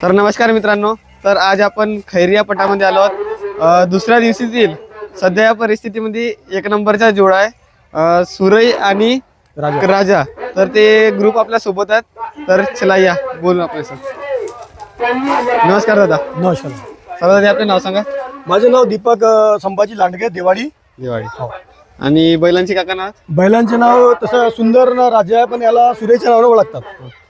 तर नमस्कार मित्रांनो, तर आज आपण खैरिया पटामध्ये आलो आहोत। दुसऱ्या दिवशीतील सध्या या परिस्थितीमध्ये एक नंबरचा जोडा आहे सुरई आणि राजा। तर ते ग्रुप आपल्या सोबत आहेत। तर चला या बोलू आपल्यासोबत। नमस्कार दादा। नमस्कार दादा आपले नाव सांगा। माझे नाव दीपक संभाजी लांडगे दिवाळी। हो आणि बैलांची काका नाव? बैलांचे नाव तसं सुंदर ना राजा आहे, पण याला सुरेच्या नावाने ओळखतात।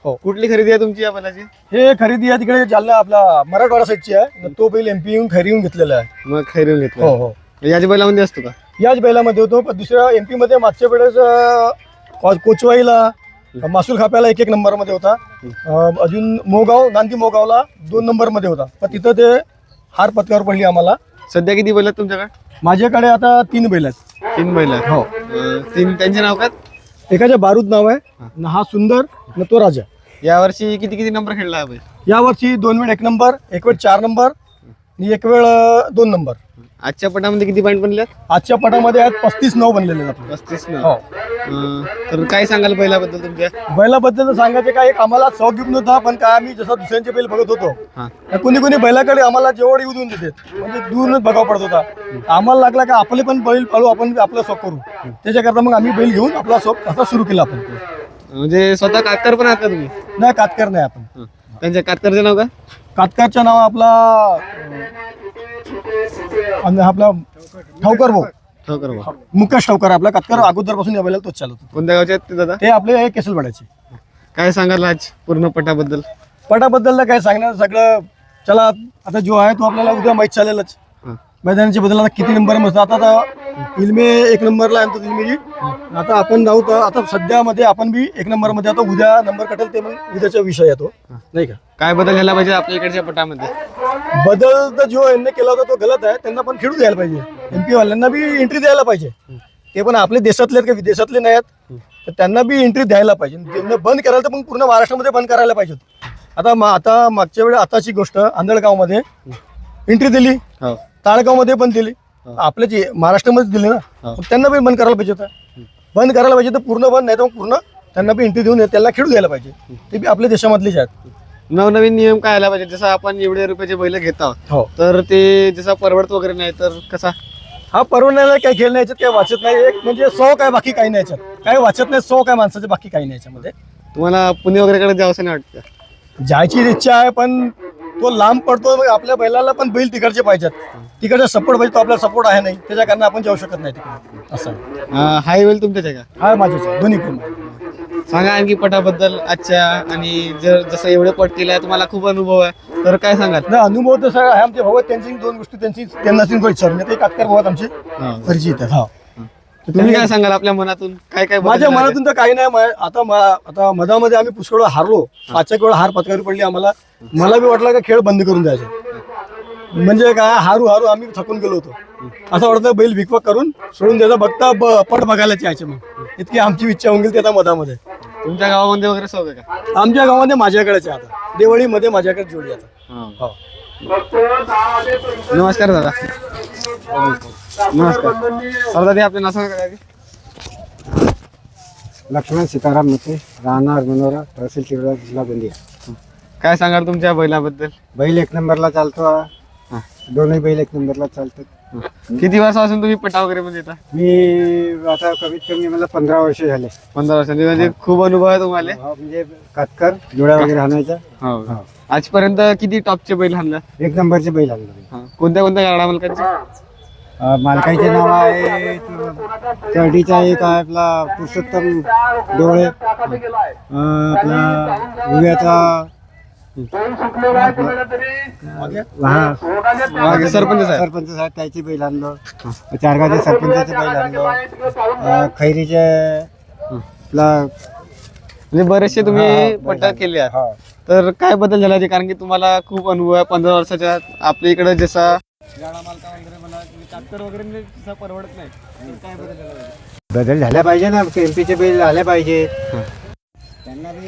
हो, कुठली खरेदी आहे तुमची या बैलाची? हे खरेदी आहे तिकडे जालना आपला मराठवाडा साईडची आहे। तो बैल एमपी येऊन खरेदी येऊन घेतलेला आहे। मग खरेदी घेतली? हो हो, याच बैलामध्ये असतो का? याच बैलामध्ये होतो, पण दुसऱ्या एमपी मध्ये मागच्या वेळेस कोचवाईला मासूल खाप्याला एक नंबर मध्ये होता। अजून मोगाव नांदी मोगावला 2 नंबर मध्ये होता, पण तिथं ते हार पत्कावर पडली आम्हाला। सध्या किती बैल आहेत तुमच्याकडे? माझ्याकडे आता 3 बैल आहेत। 3 बैल आहेत? हो। तीन त्यांचे नाव काय? एकाचे बारूद नाव आहे, हा सुंदर न तो राजा। यावर्षी किती नंबर खेळला हा बैल? यावर्षी 2 वेळ 1 नंबर, 1 वेळ 4 नंबर आणि 1 वेळ 2 नंबर। आजच्या पटामध्ये किती पॉईंट बनले? आजच्या पटामध्ये आहेत 35-9 बनलेले आहेत आपले। 35 हो। तर काय सांगाल बैलाबद्दल तुमच्या? बैलाबद्दल सांगायचे काय, एक आम्हाला शौक घेऊन होता, पण काय आम्ही जसं दुसऱ्यांचे बैल बघत होतो, कोणी बैलाकडे आम्हाला जेवढ येऊ देऊन देते, म्हणजे दूरच बघावं पडत होता। आम्हाला लागला का आपले पण बैल पाळू, आपण आपला शौक करू, त्याच्याकरता मग आम्ही बैल घेऊन आपला शौक असा सुरू केला आपण। म्हणजे स्वतः कातकर पण आहात का तुम्ही? नाही, कातकर नाही आपण। त्यांच्या कातकरचं नाव काय? कातकरचं नाव आपला ठावकर भाऊ, ठावकर भाऊ। मुकेश ठावकर आपला कातकर अगोदरपासून या बैलाला तोच चालवतो। कोणत्या गावचे आहेत ते दादा? ते आपले केसलवाड्याचे। काय सांगाल आज पूर्ण पटाबद्दल? पटाबद्दल काय सांगणार, सगळं चला आता जो आहे तो आपल्याला उद्या माहीत चालेलच। मैदानाच्या बद्दल आता किती नंबर मस्त, आता इल्मे 1 नंबरला आहे इल्मेजी। आता आपण जाऊ तर आता सध्यामध्ये आपण बी 1 नंबर मध्ये, आता उद्या नंबर कटेल ते मग उद्याचा विषय येतो, नाही का? काय बदल झाला पाहिजे आपल्या इकडच्या पटामध्ये? बदल तर जो यांनी केला होता तो गलत आहे, त्यांना पण खेळू द्यायला पाहिजे। एमपी वाल्यांना बी एंट्री द्यायला पाहिजे। ते पण आपले देशातले आहेत का विदेशातले नाही आहेत, तर त्यांना बी एंट्री द्यायला पाहिजे। त्यांना बंद करायला तर मग पूर्ण महाराष्ट्रामध्ये बंद करायला पाहिजे। आता मागच्या वेळी आताची गोष्ट, आंधळगावमध्ये एंट्री दिली, ताळगावमध्ये पण दिली, आपल्या महाराष्ट्रामध्ये दिली ना, त्यांना बी बंद करायला पाहिजे होतं। बंद करायला पाहिजे तर पूर्ण बंद, नाही तर पूर्ण त्यांना बी एंट्री देऊन त्यांना खेळू द्यायला पाहिजे। ते बी आपल्या देशामधलेच आहेत। नवनवीन नियम काय आला पाहिजे? जसं आपण एवढे रुपयाचे बैल घेत आहोत, हो, तर ते जसं परवडत वगैरे नाही तर कसा? हा परवडण्याला काय खेळ नाही, याच्यात काय वाचत नाही। एक म्हणजे 100 काय बाकी काही नाही, याच्यात काय वाचत नाही। 100 काय माणसाचे बाकी काही नाही याच्यामध्ये। तुम्हाला पुणे वगैरेकडे जावं असं नाही वाटतं? जायची इच्छा आहे, पण तो लांब पडतो। आपल्या बैलाला पण बैल तिकडचे पाहिजेत, तिकडचा सपोर्ट पाहिजे। तो आपला सपोर्ट आहे नाही, त्याच्या कारण आपण जाऊ शकत नाही तिकडे, असं। हाय बैल तुमच्याच आहे का? हा माझेच आहे, दोन्ही पण। सांगा आणखी पटाबद्दल आजच्या, आणि जसं एवढे पट केले तुम्हाला खूप अनुभव आहे, तर काय सांगाल? नाही, अनुभव तर सगळं आहे आमचे भाऊ, त्यांची 2 गोष्टी त्यांना विचारून ते कातकर भाऊ आमचे परिचित आहेत। हा, तुम्ही काय सांगाल आपल्या मनातून? काय काय माझ्या मनातून तर काही नाही। आता मधामध्ये आम्ही पुष्कळ हारलो, 5 वेळा हार पत्करावी पडली आम्हाला। मला बी वाटलं का खेळ बंद करून द्यायचा, म्हणजे काय हारू आम्ही थकून गेलो होतो। असं वाटतं बैल विकवाक करून सोडून द्यायचा, बघता पट बघायलाच यायचे। मग इतकी आमची इच्छा होऊन गेली त्याच्या मधामध्ये। तुमच्या गावामध्ये वगैरे सवय का? आमच्या गावामध्ये माझ्याकडेच आहे, आता देवळीमध्ये माझ्याकडे जोडी आता। हो, नमस्कार दादा। नमस्कार दादा, आपले नाव सांगा? लक्ष्मण सीताराम मते, राहणार मनोरा, तहसील तिवरा, जिल्हा गोंदिया। काय सांगाल तुमच्या बैलाबद्दल? बैल 1 नंबरला चालतो, दोन्ही बैल 1 नंबरला चालतात। किती वर्षापासून तुम्ही पटा वगैरे मध्ये येता? मी आता कमीत कमी मला 15 वर्ष झाले। 15 वर्षांनी, म्हणजे खूप अनुभव आहे तुम्हाला। म्हणजे कातकर जोड्या वगैरे हाणायचा। हो, आजपर्यंत किती टॉपचे बैल हाणला? 1 नंबरचे बैल आणले। कोणत्या गाडा मालकांचे? मालकाचे नाव आहे चढीचा एक आहे आपला पुरुषोत्तम डोळे, आपला उभ्याचा सरपंच साहेब त्याची बैल आणलं, चारगावचे सरपंचाचे बैल आणलं, खैरीचे आपला, म्हणजे बरेचसे तुम्ही पट्टा केले आहेत। तर काय बदल झाला? कारण की तुम्हाला खूप अनुभव आहे 15 वर्षाच्या। आपल्या इकडे जसा गाडा मालका वगैरे मला कातकर वगैरे जसा परवडत नाही, काय बदल झाला पाहिजे? बदल झाला पाहिजे ना, एमपीचे बैल आले पाहिजे, त्यांना बी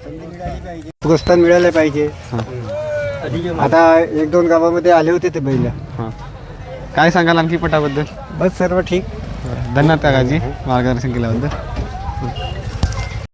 संधी मिळाली पाहिजे, प्रोत्साहन मिळाले पाहिजे। आता 1-2 गावामध्ये आले होते ते बैल। काय सांगाल आणखी पटाबद्दल? बस सर्व ठीक। धन्यवाद काकाजी मार्गदर्शन केल्याबद्दल।